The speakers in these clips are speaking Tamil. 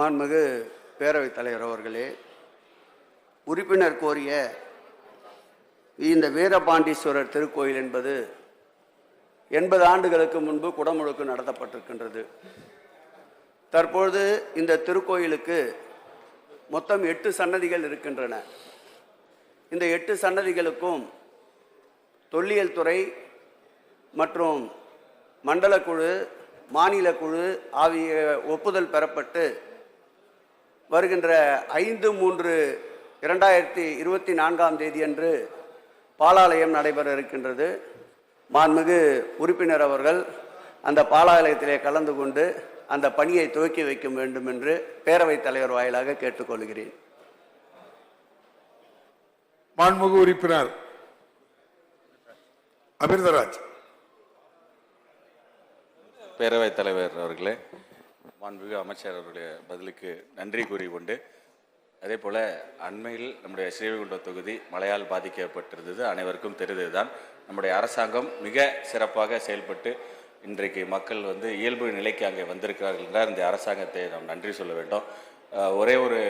மாண்புமிகு பேரவைத் தலைவர் அவர்களே, உறுப்பினர் கோரிய இந்த வீரபாண்டீஸ்வரர் திருக்கோயில் என்பது 80 ஆண்டுகளுக்கு முன்பு குடமுழுக்கு நடத்தப்பட்டிருக்கின்றது. தற்பொழுது இந்த திருக்கோயிலுக்கு மொத்தம் 8 சன்னதிகள் இருக்கின்றன. இந்த 8 சன்னதிகளுக்கும் தொல்லியல் துறை மற்றும் மண்டல குழு, மாநில குழு ஆகிய ஒப்புதல் பெறப்பட்டு வருகின்ற 5/3/2024 அன்று பாலாலயம் நடைபெற இருக்கின்றது. மாண்புமிகு உறுப்பினர் அவர்கள் அந்த பாலாலயத்திலே கலந்து கொண்டு அந்த பணியை துவக்கி வைக்க வேண்டும் என்று பேரவைத் தலைவர் வாயிலாக கேட்டுக்கொள்கிறேன். மாண்புமிகு உறுப்பினர் அமிர்தராஜ். பேரவைத் தலைவர் அவர்களே, மாண்புமிகு அமைச்சர் அவர்களுடைய பதிலுக்கு நன்றி கூறிக்கொண்டு, அதே போல அண்மையில் நம்முடைய ஸ்ரீவைகுண்டம் தொகுதி மழையால் பாதிக்கப்பட்டிருந்தது அனைவருக்கும் தெரிந்ததுதான். நம்முடைய அரசாங்கம் மிக சிறப்பாக செயல்பட்டு இன்றைக்கு மக்கள் இயல்பு நிலைக்கு அங்கே வந்திருக்கிறார்கள் என்றால் இந்த அரசாங்கத்தை நாம் நன்றி சொல்ல வேண்டும். ஒரே ஒரு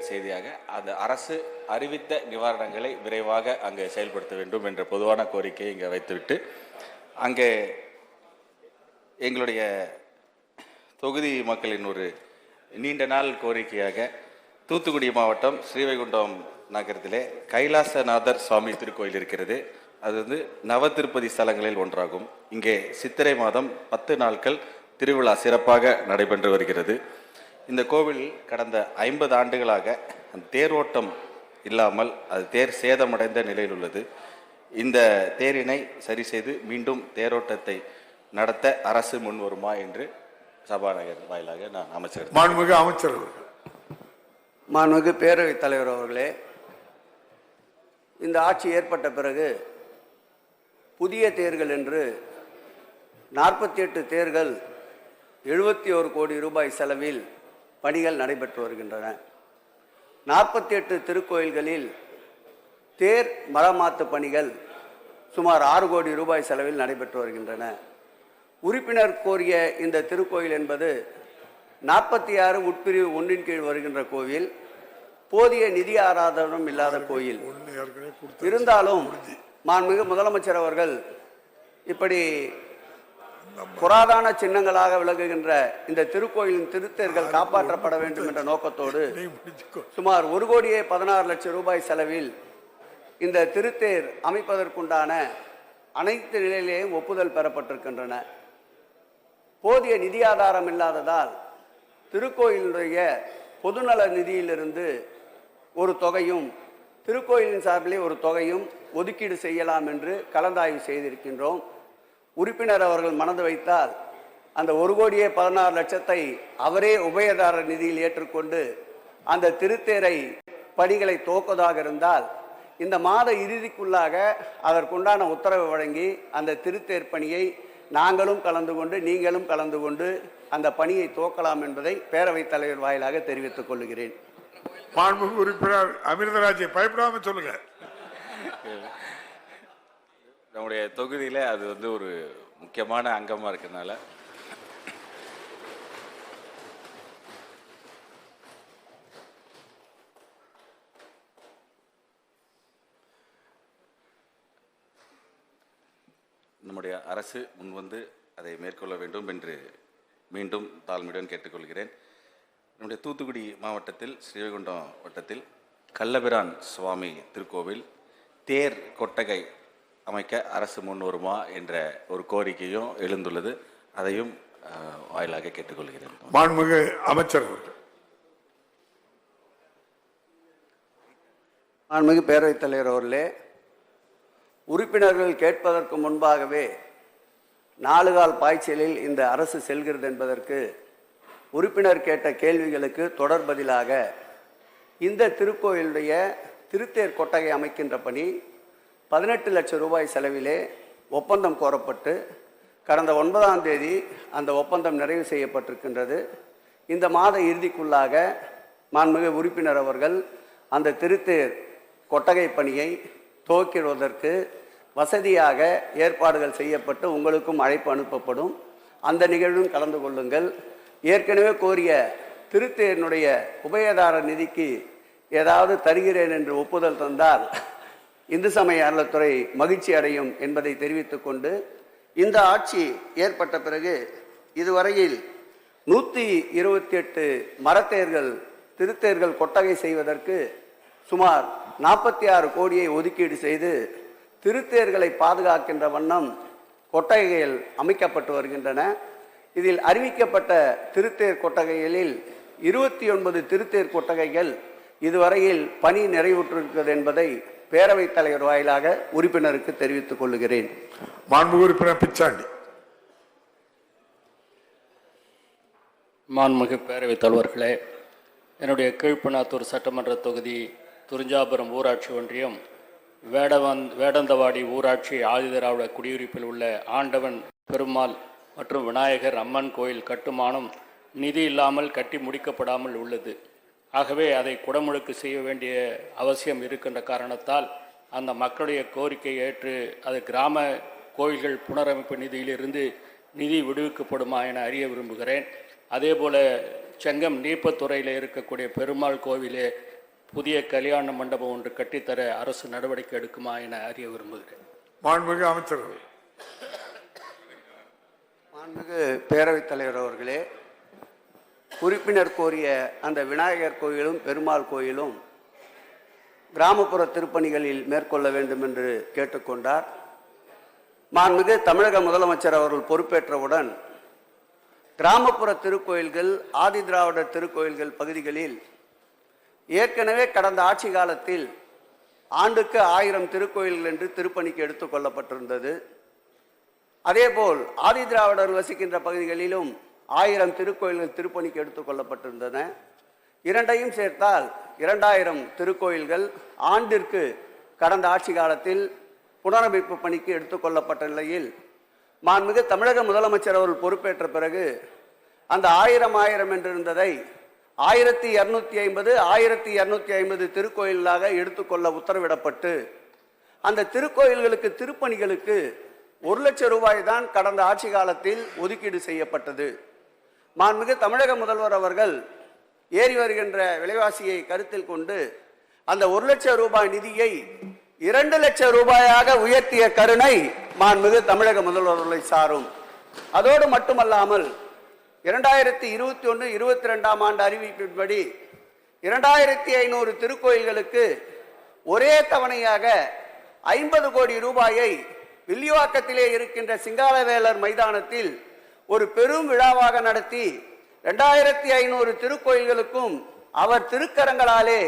செய்தியாக, அந்த அரசு அறிவித்த நிவாரணங்களை விரைவாக அங்கே செயல்படுத்த வேண்டும் என்ற பொதுவான கோரிக்கையை இங்கே வைத்துவிட்டு, அங்கே எங்களுடைய தொகுதி மக்களின் ஒரு நீண்ட நாள் கோரிக்கையாக தூத்துக்குடி மாவட்டம் ஸ்ரீவைகுண்டம் நகரத்திலே கைலாசநாதர் சுவாமி திருக்கோயில் இருக்கிறது. அது நவ திருப்பதி ஸ்தலங்களில் ஒன்றாகும். இங்கே சித்திரை மாதம் 10 நாட்கள் திருவிழா சிறப்பாக நடைபெற்று வருகிறது. இந்த கோவில் கடந்த 50 ஆண்டுகளாக தேரோட்டம் இல்லாமல் அது தேர் சேதமடைந்த நிலையில் உள்ளது. இந்த தேரினை சரி செய்து மீண்டும் தேரோட்டத்தை நடத்த அரசு முன் வருமா என்று சபாநாயகர் வாயிலாக நான் அமைச்சர். மாண்புமிகு அமைச்சர். மாண்புமிகு பேரவைத் தலைவர் அவர்களே, இந்த ஆட்சி ஏற்பட்ட பிறகு புதிய தேர்கள் என்று 48 தேர்கள் 71 கோடி ரூபாய் செலவில் பணிகள் நடைபெற்று வருகின்றன. 48 திருக்கோயில்களில் தேர் மரமாத்து பணிகள் சுமார் 6 கோடி ரூபாய் செலவில் நடைபெற்று வருகின்றன. உறுப்பினர் கோரிய இந்த திருக்கோயில் என்பது 46 உட்பிரிவு 1 கீழ் வருகின்ற கோவில். போதிய நிதி ஆதாரம் இல்லாத கோயில். இருந்தாலும் மாண்புமிகு முதலமைச்சர் அவர்கள் இப்படி புராதன சின்னங்களாக விளங்குகின்ற இந்த திருக்கோயிலின் திருத்தேர்கள் காப்பாற்றப்பட வேண்டும் என்ற நோக்கத்தோடு சுமார் 1,16,00,000 ரூபாய் செலவில் இந்த திருத்தேர் அமைப்பதற்குண்டான அனைத்து நிலையிலேயும் ஒப்புதல் பெறப்பட்டிருக்கின்றன. போதிய நிதி ஆதாரம் இல்லாததால் திருக்கோயிலுடைய பொதுநல நிதியிலிருந்து ஒரு தொகையும் திருக்கோயிலின் சார்பிலே ஒரு தொகையும் ஒதுக்கீடு செய்யலாம் என்று கலந்தாய்வு செய்திருக்கின்றோம். உறுப்பினர் அவர்கள் மனது வைத்தால் அந்த 1,16,00,000 அவரே உபயதாரர் நிதியில் ஏற்றுக்கொண்டு அந்த திருத்தேரை பணிகளை துவக்குவதாக இருந்தால் இந்த மாத இறுதிக்குள்ளாக அதற்குண்டான உத்தரவு வழங்கி அந்த திருத்தேர் பணியை நாங்களும் கலந்து கொண்டு நீங்களும் கலந்து கொண்டு அந்த பணியை துவக்கலாம் என்பதை பேரவைத் தலைவர் வாயிலாக தெரிவித்துக் கொள்கிறேன். மாண்புமிகு உறுப்பினர் அமிர்தராஜை பயப்படாம சொல்லுங்க. நம்முடைய தொகுதியில அது ஒரு முக்கியமான அங்கமா இருக்கிறதுனால நம்முடைய அரசு முன்வந்து அதை மேற்கொள்ள வேண்டும் என்று மீண்டும் தாழ்மையுடன் கேட்டுக்கொள்கிறேன். நம்முடைய தூத்துக்குடி மாவட்டத்தில் ஸ்ரீவைகுண்டம் வட்டத்தில் கள்ளபிரான் சுவாமி திருக்கோவில் தேர் கொட்டகை அமைக்க அரசு முன் வருமா என்ற ஒரு கோரிக்கையும் எழுந்துள்ளது. அதையும் வாயிலாக கேட்டுக்கொள்கிறேன். மாண்புமிகு அமைச்சர். மாண்புமிகு பேரவைத் தலைவர் அவர்களே, உறுப்பினர்கள் கேட்பதற்கு முன்பாகவே 4 கால் பாய்ச்சலில் இந்த அரசு செல்கிறது என்பதற்கு உறுப்பினர் கேட்ட கேள்விகளுக்கு தொடர் பதிலாக இந்த திருக்கோயிலுடைய திருத்தேர் கொட்டகை அமைக்கின்ற பணி 18 லட்சம் ரூபாய் செலவிலே ஒப்பந்தம் கோரப்பட்டு கடந்த 9ஆம் தேதி அந்த ஒப்பந்தம் நிறைவு செய்யப்பட்டிருக்கின்றது. இந்த மாத இறுதிக்குள்ளாக மாண்புமிகு உறுப்பினர் அவர்கள் அந்த திருத்தேர் கொட்டகை பணியை துவக்கிடுவதற்கு வசதியாக ஏற்பாடுகள் செய்யப்பட்டு உங்களுக்கும் அழைப்பு அனுப்பப்படும். அந்த நிகழ்வும் கலந்து கொள்ளுங்கள். ஏற்கனவே கோரிய திருத்தேரினுடைய உபயதார நிதிக்கு ஏதாவது தருகிறேன் என்று ஒப்புதல் தந்தால் இந்து சமய அறநிலைத்துறை மகிழ்ச்சி அடையும் என்பதை தெரிவித்துக் கொண்டு, இந்த ஆட்சி ஏற்பட்ட பிறகு இதுவரையில் 128 மரத்தேர்கள் திருத்தேர்கள் கொட்டகை செய்வதற்கு சுமார் 46 கோடியை ஒதுக்கீடு செய்து திருத்தேர்களை பாதுகாக்கின்ற வண்ணம் கொட்டகைகள் அமைக்கப்பட்டு வருகின்றன. இதில் அறிவிக்கப்பட்ட திருத்தேர் கொட்டகைகளில் 29 திருத்தேர் கொட்டகைகள் இதுவரையில் பணி நிறைவுற்றிருக்கிறது என்பதை பேரவைத் தலைவர் வாயிலாக உறுப்பினருக்கு தெரிவித்துக் கொள்கிறேன். மாண்புமிகு உறுப்பினர் பிச்சாண்டி. மாண்புமிகு பேரவைத் தலைவர்களே, என்னுடைய கீழ்ப்பண்ணாத்தூர் சட்டமன்ற தொகுதி துரிஞ்சாபுரம் ஊராட்சி ஒன்றியம் வேடந்தவாடி ஊராட்சி ஆதிதிராவிட குடியிருப்பில் உள்ள ஆண்டவன் பெருமாள் மற்றும் விநாயகர் அம்மன் கோயில் கட்டுமானம் நிதி இல்லாமல் கட்டி முடிக்கப்படாமல் உள்ளது. ஆகவே அதை குடமுழுக்கு செய்ய வேண்டிய அவசியம் இருக்கின்ற காரணத்தால் அந்த மக்களுடைய கோரிக்கையை ஏற்று அது கிராம கோயில்கள் புனரமைப்பு நிதியிலிருந்து நிதி விடுவிக்கப்படுமா என அறிய விரும்புகிறேன். அதேபோல் செங்கம் நீப்பத்துறையில் இருக்கக்கூடிய பெருமாள் கோவிலே புதிய கல்யாண மண்டபம் ஒன்று கட்டித்தர அரசு நடவடிக்கை எடுக்குமா என அறிய விரும்புகிறேன். மாண்புமிகு அமைச்சர்கள். மாண்புமிகு பேரவைத் தலைவர் அவர்களே, உறுப்பினர் கோரிய அந்த விநாயகர் கோயிலும் பெருமாள் கோயிலும் கிராமப்புற திருப்பணிகளில் மேற்கொள்ள வேண்டும் என்று கேட்டுக்கொண்டார். மாண்புமிகு தமிழக முதலமைச்சர் அவர்கள் பொறுப்பேற்றவுடன் கிராமப்புற திருக்கோயில்கள், ஆதி திராவிடர் திருக்கோயில்கள் பகுதிகளில் ஏற்கனவே கடந்த ஆட்சி காலத்தில் ஆண்டுக்கு 1000 திருக்கோயில்கள் என்று திருப்பணிக்கு எடுத்துக் கொள்ளப்பட்டிருந்தது. அதேபோல் ஆதி திராவிடர் வசிக்கின்ற பகுதிகளிலும் 1000 திருக்கோயில்கள் திருப்பணிக்கு எடுத்துக் கொள்ளப்பட்டிருந்தன. இரண்டையும் சேர்த்தால் 2000 திருக்கோயில்கள் ஆண்டிற்கு கடந்த ஆட்சி காலத்தில் புனரமைப்பு பணிக்கு எடுத்துக்கொள்ளப்பட்ட நிலையில் மாண்புமிகு தமிழக முதலமைச்சர் அவர்கள் பொறுப்பேற்ற பிறகு அந்த 1000 என்றிருந்ததை 1250 1250 திருக்கோயிலாக எடுத்துக்கொள்ள உத்தரவிடப்பட்டு அந்த திருக்கோயில்களுக்கு திருப்பணிகளுக்கு 1 லட்சம் ரூபாய் தான் கடந்த ஆட்சி காலத்தில் ஒதுக்கீடு செய்யப்பட்டது. மாண்புமிகு தமிழக முதல்வர் அவர்கள் ஏறி வருகின்ற விலைவாசியை கருத்தில் கொண்டு அந்த 1 லட்சம் ரூபாய் நிதியை 2 லட்சம் ரூபாயாக உயர்த்திய கருணை மாண்புமிகு தமிழக முதல்வர்களை சாரும். அதோடு மட்டுமல்லாமல் 2021-22 ஆண்டு அறிவிப்பின்படி 2500 திருக்கோயில்களுக்கு ஒரே தவணையாக 50 கோடி ரூபாயை வில்லிவாக்கத்திலே இருக்கின்ற சிங்காரவேலர் மைதானத்தில் ஒரு பெரும் விழாவாக நடத்தி 2500 திருக்கோயில்களுக்கும் அவர் திருக்கரங்களாலே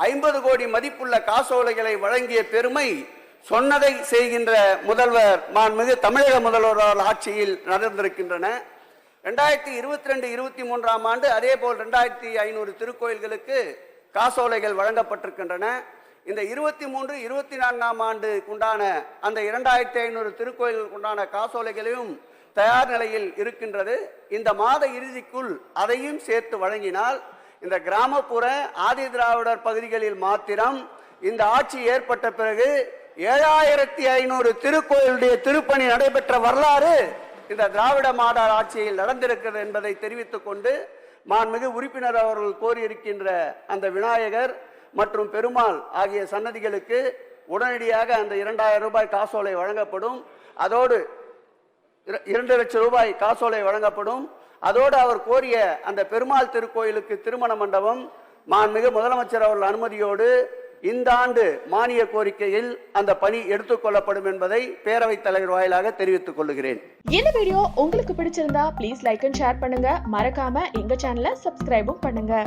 50 கோடி மதிப்புள்ள காசோலைகளை வழங்கிய பெருமை சொன்னதை செய்கின்ற முதல்வர் மாண்புமிகு தமிழக முதல்வர் ஆட்சியில் நடந்திருக்கின்றன. 2022-23 ஆண்டு அதே போல் 2500 திருக்கோயில்களுக்கு காசோலைகள் வழங்கப்பட்டிருக்கின்றன. இந்த 23-24 ஆண்டுக்குண்டான அந்த 2500 திருக்கோயில்களுக்கு உண்டான காசோலைகளையும் தயார் நிலையில் இருக்கின்றது. இந்த மாத இறுதிக்குள் அதையும் சேர்த்து வழங்கினால் இந்த கிராமப்புற ஆதி திராவிடர் பகுதிகளில் மாத்திரம் இந்த ஆட்சி ஏற்பட்ட பிறகு 7500 திருக்கோயிலுடைய திருப்பணி நடைபெற்ற வரலாறு இந்த திராவிட மாடல் ஆட்சியில் நடந்திருக்கிறது என்பதை தெரிவித்துக் கொண்டு மாண்புமிகு உறுப்பினர் அவர்கள் கோரியிருக்கின்ற அந்த விநாயகர் மற்றும் பெருமாள் ஆகிய சன்னதிகளுக்கு உடனடியாக அந்த 2000 ரூபாய் காசோலை வழங்கப்படும். அதோடு 2 லட்சம் ரூபாய் காசோலை வழங்கப்படும். அதோடு அவர் கோரிய அந்த பெருமாள் திருக்கோயிலுக்கு திருமண மண்டபம் மாண்புமிகு முதலமைச்சர் அவர்கள் அனுமதியோடு இந்த ஆண்டு மானிய கோரிக்கையில் அந்த பணி எடுத்துக்கொள்ளப்படும் என்பதை பேரவைத் தலைவர் வாயிலாக தெரிவித்துக் கொள்கிறேன். இந்த வீடியோ உங்களுக்கு பிடிச்சிருந்தா ப்ளீஸ் லைக் அண்ட் ஷேர் பண்ணுங்க. மறக்காம எங்க சேனலை சப்ஸ்கிரைபும் பண்ணுங்க.